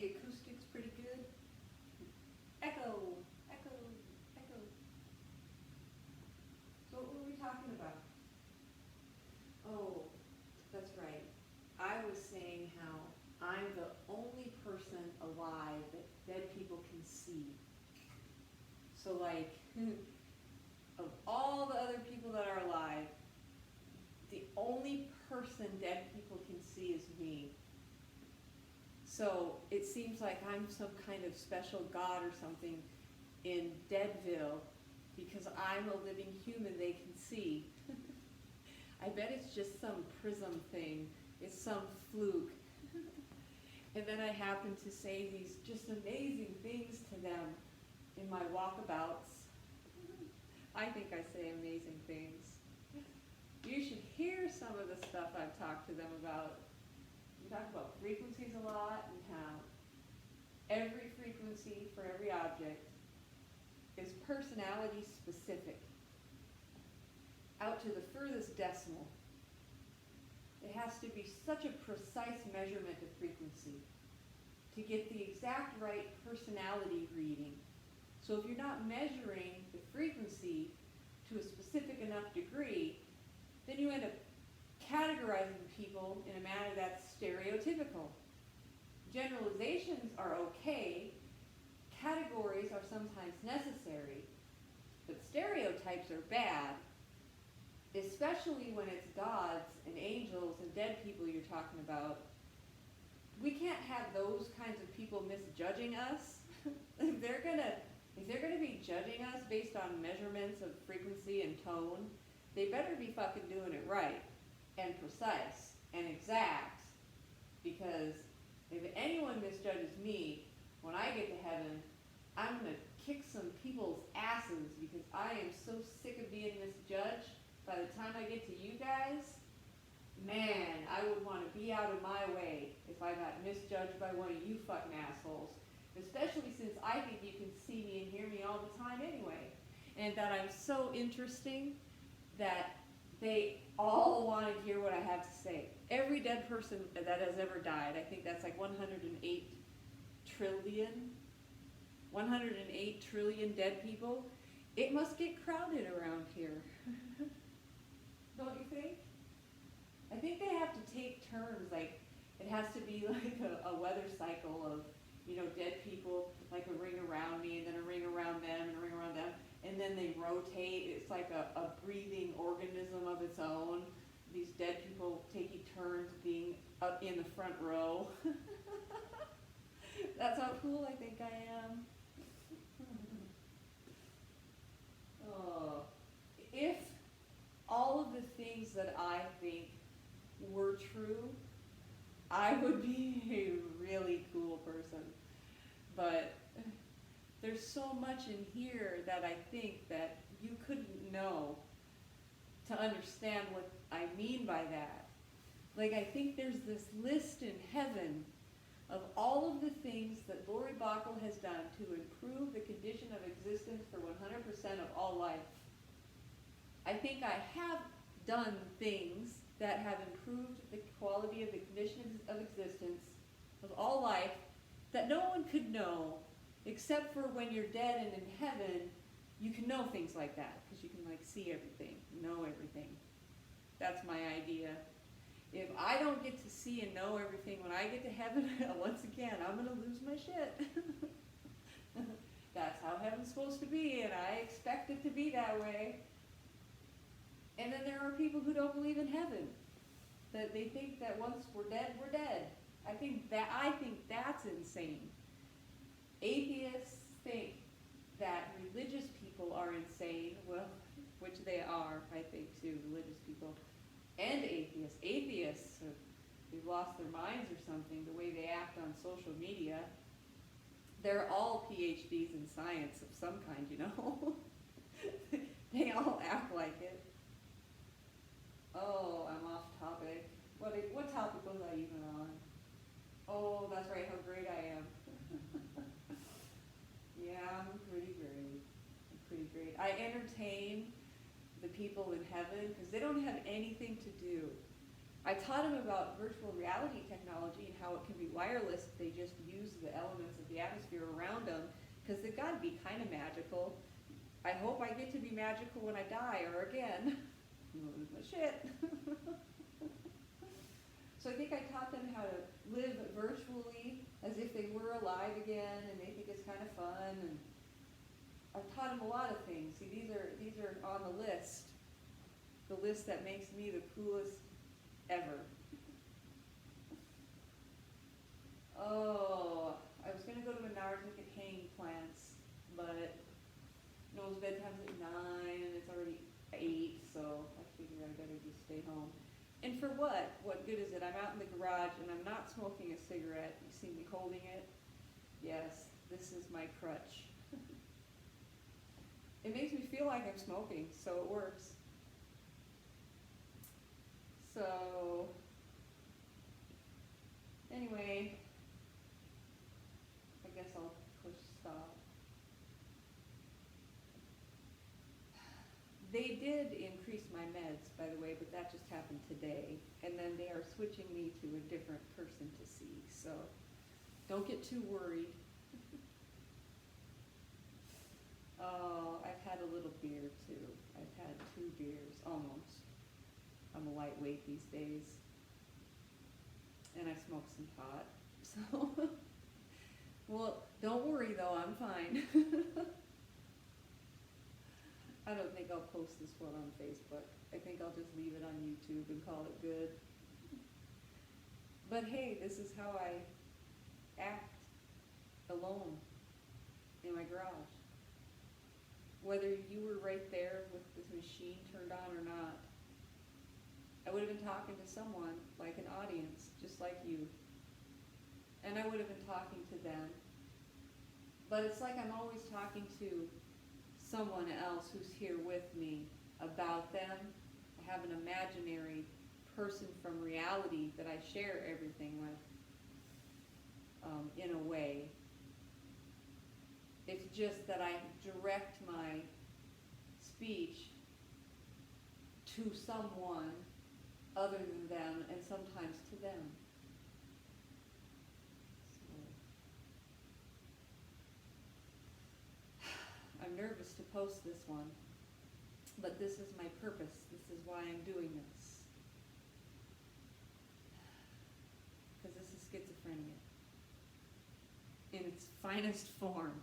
the acoustics pretty good? Echo, echo, echo. So what were we talking about? Oh, that's right. I was saying how I'm the only person alive that dead people can see. So like, of all the other people that are alive, the only person dead people can see is me. So it seems like I'm some kind of special god or something in Deadville because I'm a living human they can see. I bet it's just some prism thing. It's some fluke. And then I happen to say these just amazing things to them in my walkabouts. I think I say amazing things. You should hear some of the stuff I've talked to them about. We talk about frequencies a lot and how every frequency for every object is personality specific, out to the furthest decimal. It has to be such a precise measurement of frequency to get the exact right personality reading. So if you're not measuring the frequency to a specific enough degree, then you end up categorizing people in a manner that's stereotypical. Generalizations are okay, categories are sometimes necessary, but stereotypes are bad, especially when it's gods and angels and dead people you're talking about. We can't have those kinds of people misjudging us. if they're gonna be judging us based on measurements of frequency and tone, they better be fucking doing it right and precise and exact. Because if anyone misjudges me, when I get to heaven, I'm gonna kick some people's asses because I am so sick of being misjudged. By the time I get to you guys, man, I would want to be out of my way if I got misjudged by one of you fucking assholes. Especially since I think you can see me and hear me all the time anyway. And that I'm so interesting that they all want to hear what I have to say. Every dead person that has ever died, I think that's like 108 trillion dead people. It must get crowded around here. Don't you think? I think they have to take turns, like it has to be like a weather cycle of, dead people, like a ring around me and then a ring around them and a ring around them, and then they rotate. It's like a breathing organism of its own. These dead people taking turns being up in the front row. That's how cool I think I am. Oh, if all of the things that I think were true, I would be a really cool person. But there's so much in here that I think that you couldn't know to understand what I mean by that. Like, I think there's this list in heaven of all of the things that Lori Bacall has done to improve the condition of existence for 100% of all life. I think I have done things that have improved the quality of the condition of existence of all life that no one could know, except for when you're dead and in heaven, you can know things like that, because you can see everything, know everything. That's my idea. If I don't get to see and know everything when I get to heaven, once again, I'm going to lose my shit. That's how heaven's supposed to be, and I expect it to be that way. And then there are people who don't believe in heaven. That they think that once we're dead, we're dead. I think that's insane. Atheists think that religious people are insane, well, which they are, I think, too, religious people. And atheists. Atheists, they've lost their minds or something, the way they act on social media. They're all PhDs in science of some kind, They all act like it. Oh, I'm off topic. What topic was I even on? Oh, that's right, how great I am. Yeah, I'm pretty great. I entertain the people in heaven because they don't have anything to do. I taught them about virtual reality technology and how it can be wireless if they just use the elements of the atmosphere around them, because they've got to be kind of magical. I hope I get to be magical when I die, or again, lose my shit. So I think I taught them how to live virtually as if they were alive again, and they think it's kind of fun. And I've taught them a lot of things. See, these are on the list that makes me the coolest ever. Oh, I was gonna go to Menards and get hanging plants, but Noel's bedtime's at 9 and it's already 8, so I figured I better just stay home. And for what? What good is it? I'm out in the garage and I'm not smoking a cigarette. You see me holding it? Yes, this is my crutch. It makes me feel like I'm smoking, so it works. So, anyway, I guess I'll push stop. They did increase my meds, by the way, but that just happened today. And then they are switching me to a different person to see, so don't get too worried. Oh, I've had a little beer too. I've had 2 beers, almost. I'm a lightweight these days. And I smoke some pot, so. Well, don't worry though, I'm fine. I don't think I'll post this one on Facebook. I think I'll just leave it on YouTube and call it good. But hey, this is how I act alone in my garage. Whether you were right there with this machine turned on or not, I would have been talking to someone, like an audience, just like you. And I would have been talking to them. But it's like I'm always talking to someone else who's here with me about them. I have an imaginary person from reality that I share everything with, in a way. It's just that I direct my speech to someone other than them, and sometimes to them. So, I'm nervous to post this one, but this is my purpose. This is why I'm doing this. Because this is schizophrenia in its finest form.